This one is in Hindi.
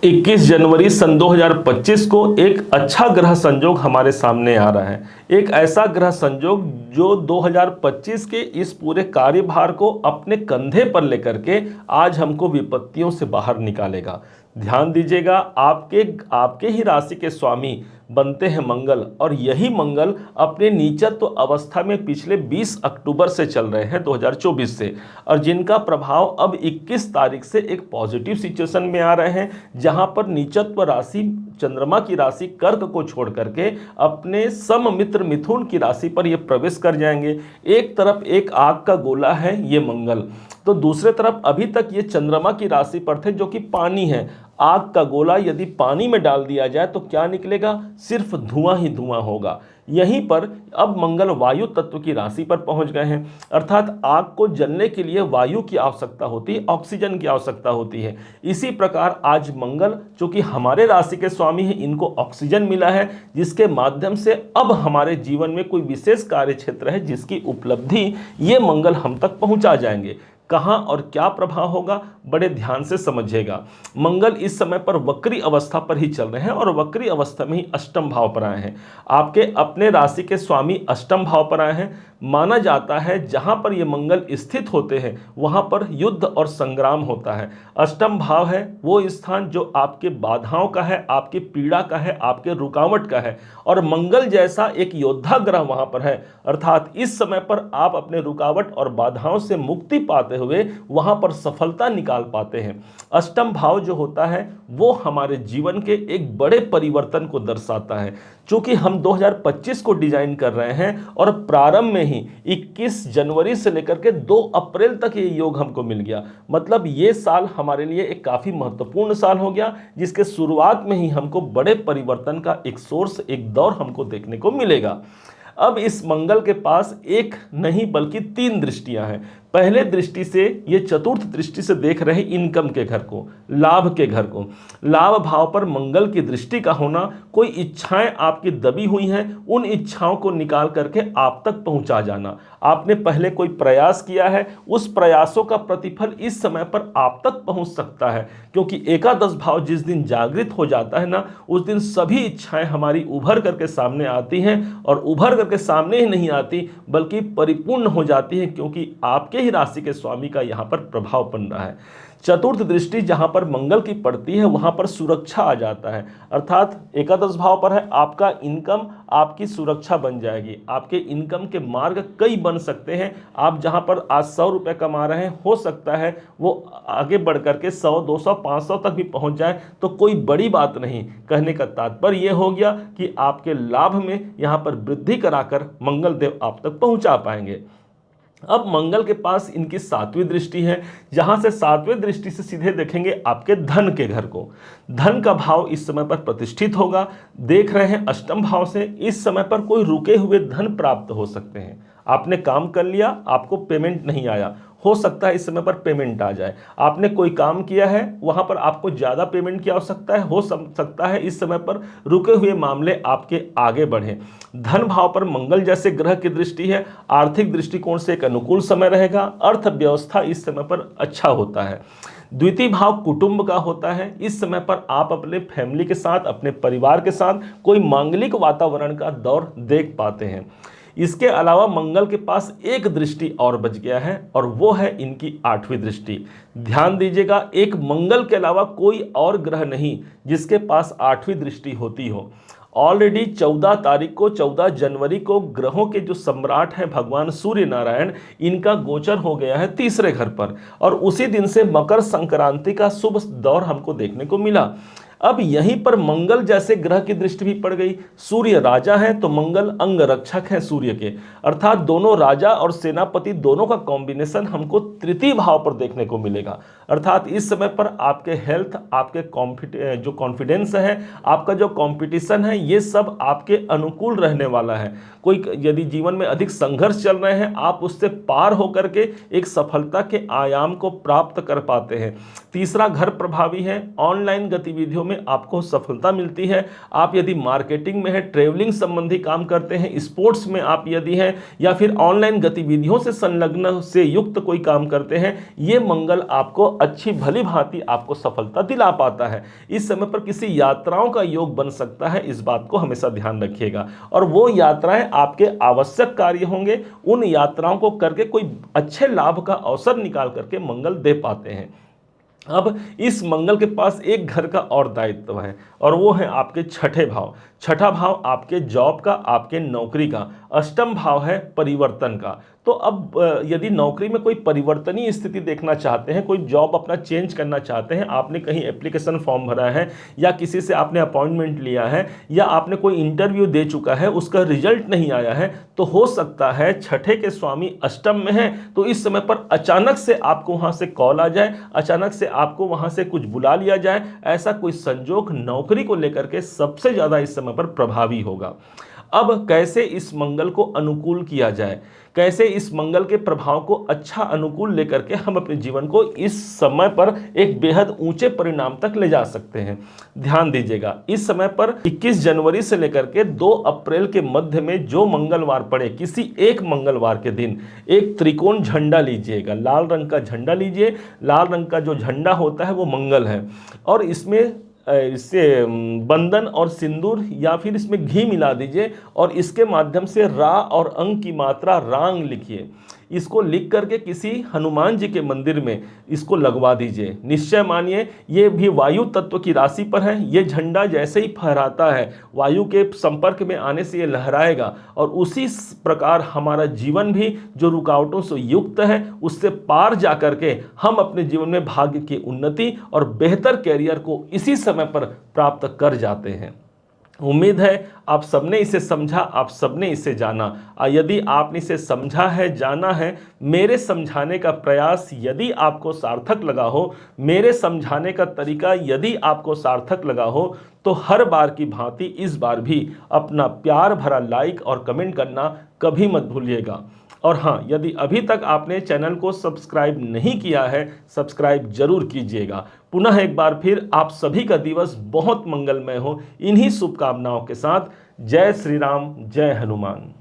21 जनवरी सन 2025 को एक अच्छा ग्रह संयोग हमारे सामने आ रहा है। एक ऐसा ग्रह संयोग जो 2025 के इस पूरे कार्यभार को अपने कंधे पर लेकर के आज हमको विपत्तियों से बाहर निकालेगा। ध्यान दीजिएगा, आपके आपके ही राशि के स्वामी बनते हैं मंगल, और यही मंगल अपने नीचत्व अवस्था में पिछले 20 अक्टूबर से चल रहे हैं 2024 से, और जिनका प्रभाव अब 21 तारीख से एक पॉजिटिव सिचुएशन में आ रहे हैं, जहां पर नीचत्व राशि चंद्रमा की राशि कर्क को छोड़ करके अपने सममित्र मिथुन की राशि पर ये प्रवेश कर जाएंगे। एक तरफ एक आग का गोला है ये मंगल, तो दूसरे तरफ अभी तक ये चंद्रमा की राशि पर थे जो कि पानी है। आग का गोला यदि पानी में डाल दिया जाए तो क्या निकलेगा? सिर्फ धुआं ही धुआं होगा। यहीं पर अब मंगल वायु तत्व की राशि पर पहुंच गए हैं, अर्थात आग को जलने के लिए वायु की आवश्यकता होती है, ऑक्सीजन की आवश्यकता होती है। इसी प्रकार आज मंगल जो कि हमारे राशि के स्वामी हैं, इनको ऑक्सीजन मिला है, जिसके माध्यम से अब हमारे जीवन में कोई विशेष कार्य क्षेत्र है जिसकी उपलब्धि ये मंगल हम तक पहुंचा जाएंगे। कहां और क्या प्रभाव होगा, बड़े ध्यान से समझिएगा। मंगल इस समय पर वक्री अवस्था पर ही चल रहे हैं और वक्री अवस्था में ही अष्टम भाव पर आए हैं। आपके अपने राशि के स्वामी अष्टम भाव पर आए हैं। माना जाता है जहां पर ये मंगल स्थित होते हैं वहां पर युद्ध और संग्राम होता है। अष्टम भाव है वो स्थान जो आपके बाधाओं का है, आपकी पीड़ा का है, आपके रुकावट का है, और मंगल जैसा एक योद्धा ग्रह वहां पर है। अर्थात इस समय पर आप अपने रुकावट और बाधाओं से मुक्ति पाते हुए वहां पर सफलता निकाल पाते हैं। अष्टम भाव जो होता है वो हमारे जीवन के एक बड़े परिवर्तन को दर्शाता है। चूंकि हम 2025 को डिजाइन कर रहे हैं और प्रारंभ में ही 21 जनवरी से लेकर के 2 अप्रैल तक ये योग हमको मिल गया, मतलब ये साल हमारे लिए एक काफी महत्वपूर्ण साल हो गया, जिसके शुरुआत में ही हमको बड़े परिवर्तन का एक सोर्स, एक दौर हमको देखने को मिलेगा। अब इस मंगल के पास एक नहीं बल्कि 3 दृष्टियां हैं। पहले दृष्टि से ये चतुर्थ दृष्टि से देख रहे इनकम के घर को, लाभ के घर को। लाभ भाव पर मंगल की दृष्टि का होना, कोई इच्छाएं आपकी दबी हुई हैं, उन इच्छाओं को निकाल करके आप तक पहुंचा जाना। आपने पहले कोई प्रयास किया है, उस प्रयासों का प्रतिफल इस समय पर आप तक पहुंच सकता है, क्योंकि एकादश भाव जिस दिन जागृत हो जाता है ना, उस दिन सभी इच्छाएं हमारी उभर करके सामने आती हैं, और उभर करके सामने ही नहीं आती बल्कि परिपूर्ण हो जाती हैं, क्योंकि आपके ही राशि के स्वामी का यहां पर प्रभाव बन रहा है। चतुर्थ दृष्टि जहां पर मंगल की पड़ती है वहां पर सुरक्षा आ जाता है, अर्थात एकादश भाव पर है आपका इनकम, आपकी सुरक्षा बन जाएगी। आपके इनकम के मार्ग कई बन सकते हैं। आप जहां पर आज 100 रुपए कमा रहे हैं, हो सकता है वो आगे बढ़ करके 100, 200, 500 तक भी पहुंच जाए, तो कोई बड़ी बात नहीं। कहने का तात्पर्य यह हो गया कि आपके लाभ में यहां पर वृद्धि कराकर मंगल देव आप तक पहुंचा पाएंगे। अब मंगल के पास इनकी 7वीं दृष्टि है, जहां से 7वीं दृष्टि से सीधे देखेंगे आपके धन के घर को। धन का भाव इस समय पर प्रतिष्ठित होगा। देख रहे हैं अष्टम भाव से, इस समय पर कोई रुके हुए धन प्राप्त हो सकते हैं। आपने काम कर लिया, आपको पेमेंट नहीं आया, हो सकता है इस समय पर पेमेंट आ जाए। आपने कोई काम किया है, वहां पर आपको ज्यादा पेमेंट की आवश्यकता है, हो सकता है इस समय पर रुके हुए मामले आपके आगे बढ़े। धन भाव पर मंगल जैसे ग्रह की दृष्टि है, आर्थिक दृष्टिकोण से एक अनुकूल समय रहेगा। अर्थव्यवस्था इस समय पर अच्छा होता है। द्वितीय भाव कुटुंब का होता है। इस समय पर आप अपने फैमिली के साथ, अपने परिवार के साथ कोई मांगलिक वातावरण का दौर देख पाते हैं। इसके अलावा मंगल के पास एक दृष्टि और बच गया है, और वो है इनकी 8वीं दृष्टि। ध्यान दीजिएगा, एक मंगल के अलावा कोई और ग्रह नहीं जिसके पास 8वीं दृष्टि होती हो। ऑलरेडी 14 तारीख को, 14 जनवरी को ग्रहों के जो सम्राट हैं भगवान सूर्य नारायण, इनका गोचर हो गया है 3रे घर पर, और उसी दिन से मकर संक्रांति का शुभ दौर हमको देखने को मिला। अब यहीं पर मंगल जैसे ग्रह की दृष्टि भी पड़ गई। सूर्य राजा है तो मंगल अंग रक्षक है सूर्य के, अर्थात दोनों राजा और सेनापति दोनों का कॉम्बिनेशन हमको 3य भाव पर देखने को मिलेगा। अर्थात इस समय पर आपके हेल्थ, आपके जो कॉन्फिडेंस है, आपका जो कंपटीशन है, ये सब आपके अनुकूल रहने वाला है। कोई यदि जीवन में अधिक संघर्ष चल रहे हैं, आप उससे पार होकर के एक सफलता के आयाम को प्राप्त कर पाते हैं। 3रा घर प्रभावी है। ऑनलाइन गतिविधियों में में आपको सफलता मिलती है, आप यदि मार्केटिंग में है, ट्रेवलिंग संबंधी काम करते हैं, स्पोर्ट्स में आप यदि हैं, या फिर ऑनलाइन गतिविधियों से संलग्न से युक्त कोई काम करते हैं, ये मंगल आपको अच्छी भली भांति आपको सफलता दिला पाता है। इस समय पर किसी यात्राओं का योग बन सकता है, इस बात को हमेशा ध्यान रखिएगा। और वो यात्राएं आपके आवश्यक कार्य होंगे, उन यात्राओं को करके कोई अच्छे लाभ का अवसर निकाल करके मंगल दे पाते हैं। अब इस मंगल के पास एक घर का और दायित्व है, और वो है आपके छठे भाव। छठा भाव आपके जॉब का, आपके नौकरी का। अष्टम भाव है परिवर्तन का। तो अब यदि नौकरी में कोई परिवर्तनीय स्थिति देखना चाहते हैं, कोई जॉब अपना चेंज करना चाहते हैं, आपने कहीं एप्लीकेशन फॉर्म भरा है, या किसी से आपने अपॉइंटमेंट लिया है, या आपने कोई इंटरव्यू दे चुका है, उसका रिजल्ट नहीं आया है, तो हो सकता है छठे के स्वामी अष्टम में है, तो इस समय पर अचानक से आपको वहां से कॉल आ जाए, अचानक से आपको वहां से कुछ बुला लिया जाए। ऐसा कोई संजोग नौकरी को लेकर के सबसे ज्यादा इस समय पर प्रभावी होगा। अब कैसे इस मंगल को अनुकूल किया जाए, कैसे इस मंगल के प्रभाव को अच्छा अनुकूल लेकर के हम अपने जीवन को इस समय पर एक बेहद ऊंचे परिणाम तक ले जा सकते हैं। ध्यान दीजिएगा, इस समय पर 21 जनवरी से लेकर के 2 अप्रैल के मध्य में जो मंगलवार पड़े, किसी एक मंगलवार के दिन एक त्रिकोण झंडा लीजिएगा, लाल रंग का झंडा लीजिए। लाल रंग का जो झंडा होता है वो मंगल है, और इसमें इससे बंधन और सिंदूर या फिर इसमें घी मिला दीजिए, और इसके माध्यम से रा और अंग की मात्रा रांग लिखिए। इसको लिख करके किसी हनुमान जी के मंदिर में इसको लगवा दीजिए। निश्चय मानिए ये भी वायु तत्व की राशि पर है। ये झंडा जैसे ही फहराता है, वायु के संपर्क में आने से ये लहराएगा, और उसी प्रकार हमारा जीवन भी जो रुकावटों से युक्त है, उससे पार जा करके हम अपने जीवन में भाग्य की उन्नति और बेहतर कैरियर को इसी समय पर प्राप्त कर जाते हैं। उम्मीद है आप सबने इसे समझा, आप सबने इसे जाना। यदि आपने इसे समझा है, जाना है, मेरे समझाने का प्रयास यदि आपको सार्थक लगा हो, मेरे समझाने का तरीका यदि आपको सार्थक लगा हो, तो हर बार की भांति इस बार भी अपना प्यार भरा लाइक और कमेंट करना कभी मत भूलिएगा। और हाँ, यदि अभी तक आपने चैनल को सब्सक्राइब नहीं किया है, सब्सक्राइब जरूर कीजिएगा। पुनः एक बार फिर आप सभी का दिवस बहुत मंगलमय हो, इन्हीं शुभकामनाओं के साथ। जय श्री राम, जय हनुमान।